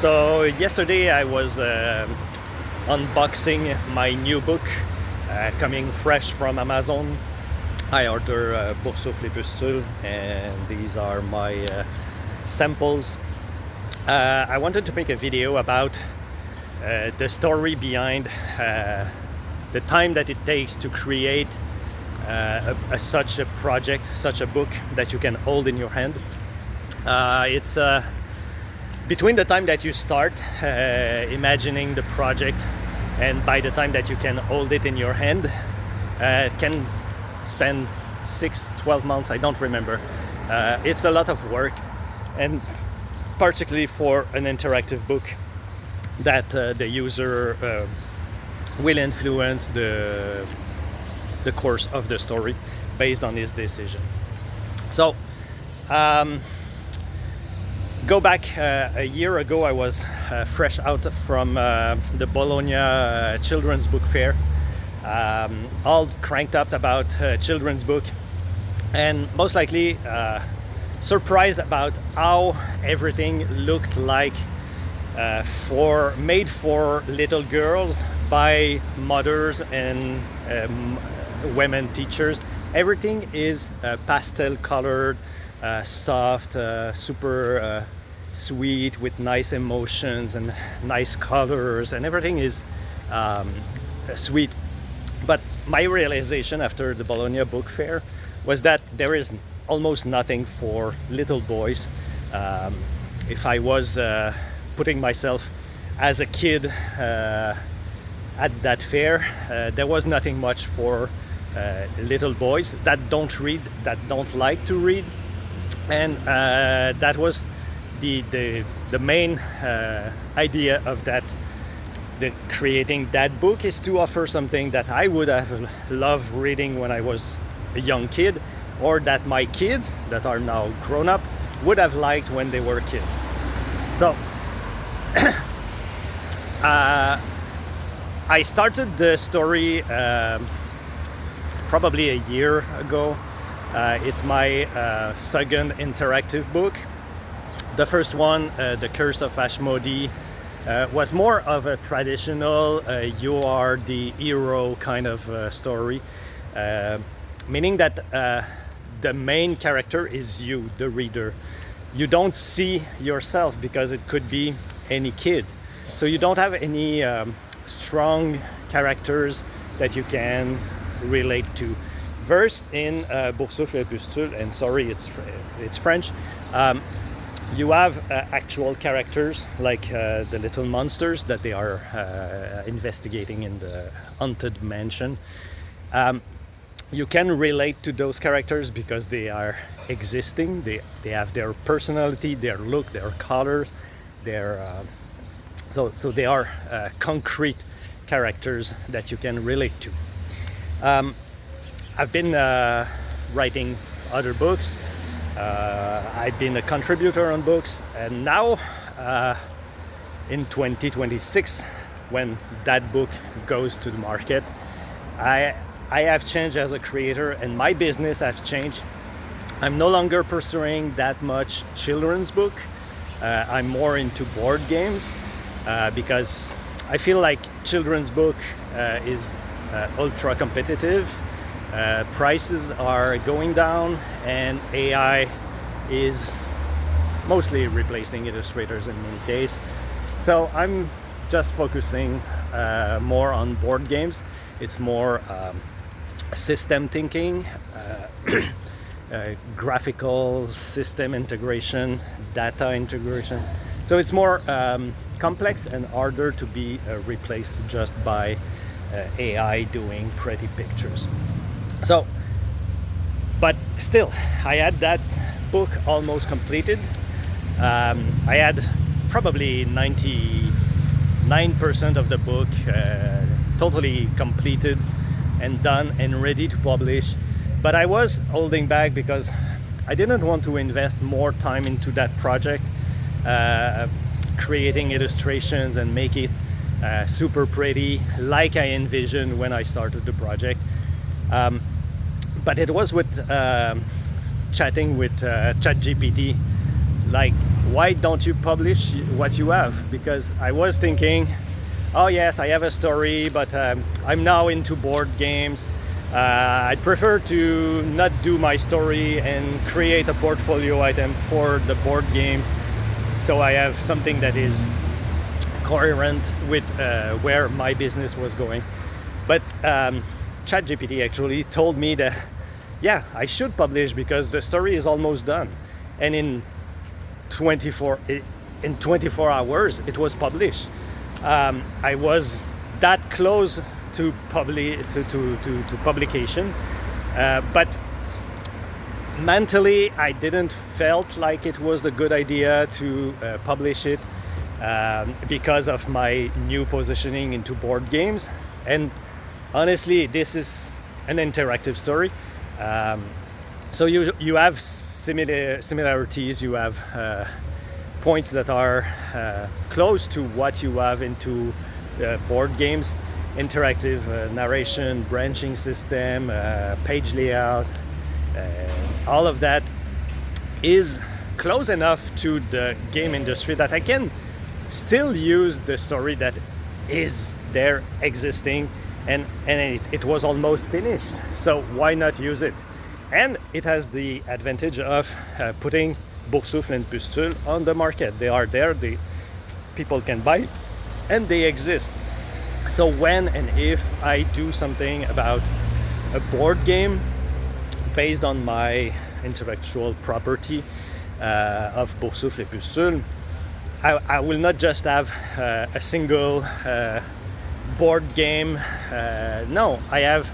So yesterday I was unboxing my new book coming fresh from Amazon. I ordered Boursoufle Pustule, and these are my samples. I wanted to make a video about the story behind the time that it takes to create such a project, such a book that you can hold in your hand. It's between the time that you start imagining the project and by the time that you can hold it in your hand, it can spend 6-12 months, I don't remember. It's a lot of work, and particularly for an interactive book that the user will influence the course of the story based on his decision. So go back a year ago. I was fresh out from the Bologna children's book fair, all cranked up about children's book, and most likely surprised about how everything looked like made for little girls by mothers and women teachers. Everything is pastel colored, soft, super sweet, with nice emotions and nice colors, and everything is sweet. But my realization after the Bologna book fair was that there is almost nothing for little boys. If I was putting myself as a kid at that fair, there was nothing much for little boys that don't read, that don't like to read. And that was the main idea of that, creating that book, is to offer something that I would have loved reading when I was a young kid, or that my kids that are now grown up would have liked when they were kids. So I started the story probably a year ago. It's my second interactive book. The first one, The Curse of Ashmodee, was more of a traditional you are the hero kind of story, meaning that the main character is you, the reader. You don't see yourself because it could be any kid. So you don't have any strong characters that you can relate to. Versed in Boursoufle Pustule, and sorry, it's French, you have actual characters like the little monsters that they are investigating in the haunted mansion. You can relate to those characters because they are existing. They have their personality, their look, their colors, so they are concrete characters that you can relate to. I've been writing other books. I've been a contributor on books, and now in 2026, when that book goes to the market, I have changed as a creator, and my business has changed. I'm no longer pursuing that much children's book. I'm more into board games because I feel like children's book is ultra competitive. Prices are going down, and AI is mostly replacing illustrators in many cases. So I'm just focusing more on board games. It's more system thinking, graphical system integration, data integration. So it's more complex and harder to be replaced just by AI doing pretty pictures. So, but still, I had that book almost completed. I had probably 99% of the book totally completed and done and ready to publish. But I was holding back because I didn't want to invest more time into that project, creating illustrations and make it super pretty like I envisioned when I started the project. But it was with chatting with ChatGPT, like why don't you publish what you have? Because I was thinking, oh yes, I have a story, but I'm now into board games. I'd prefer to not do my story and create a portfolio item for the board game, so I have something that is coherent with where my business was going. But ChatGPT actually told me that, yeah, I should publish because the story is almost done, and in 24 hours it was published. I was that close to publication, but mentally I didn't felt like it was a good idea to publish it because of my new positioning into board games. And honestly, this is an interactive story, so you have similarities, you have points that are close to what you have into board games: interactive narration, branching system, page layout. All of that is close enough to the game industry that I can still use the story that is there existing, and it was almost finished, so why not use it? And it has the advantage of putting Boursoufle and Pustule on the market. They are there, people can buy, and they exist. So when and if I do something about a board game based on my intellectual property of Boursoufle et Pustule, I will not just have a single board game. No, I have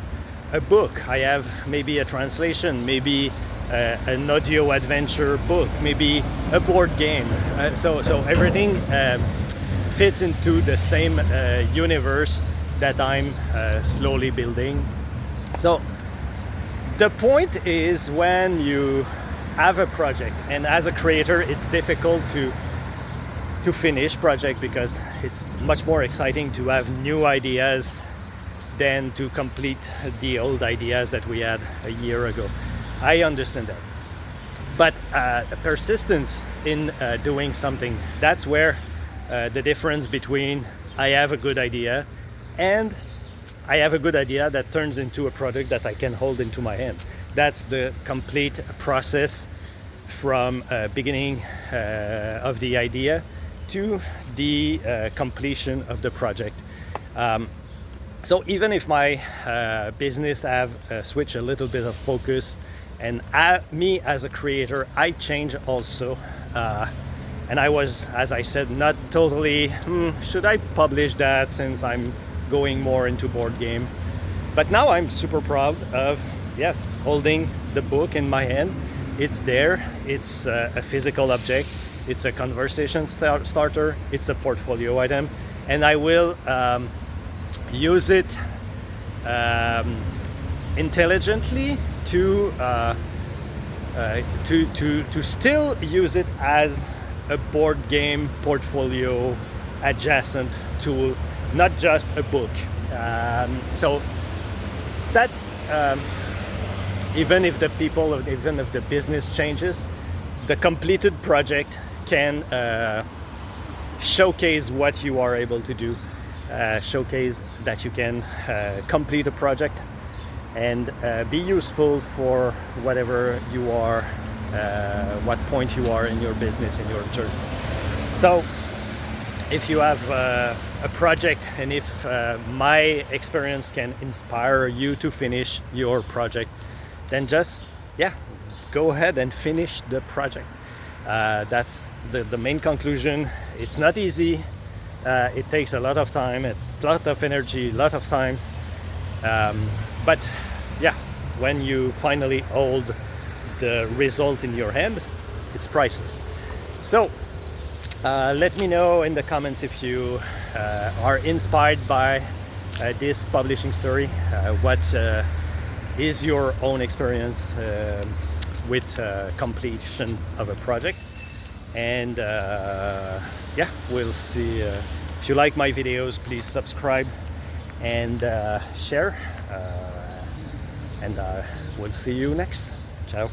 a book. I have maybe a translation, maybe an audio adventure book, maybe a board game. So everything fits into the same universe that I'm slowly building. So the point is, when you have a project, and as a creator it's difficult to finish project because it's much more exciting to have new ideas than to complete the old ideas that we had a year ago. I understand that, but persistence in doing something, that's where the difference between I have a good idea and I have a good idea that turns into a product that I can hold into my hand. That's the complete process from beginning of the idea to the completion of the project. So even if my business have switched a little bit of focus, and me as a creator, I change also, and I was, as I said, not totally, should I publish that since I'm going more into board game? But now I'm super proud of, yes, holding the book in my hand. It's there, it's a physical object, it's a conversation starter, it's a portfolio item, and I will use it intelligently to still use it as a board game portfolio adjacent tool, not just a book. So that's even if the business changes, the completed project can showcase what you are able to do, showcase that you can complete a project and be useful for whatever you are, what point you are in your business, in your journey. So if you have a project, and if my experience can inspire you to finish your project, then just, yeah, go ahead and finish the project. That's the main conclusion. It's not easy. It takes a lot of time, a lot of energy, a lot of time. But yeah, when you finally hold the result in your hand, it's priceless. So let me know in the comments if you are inspired by this publishing story. What is your own experience with completion of a project? And yeah, we'll see. If you like my videos, please subscribe and share, and we'll see you next. Ciao.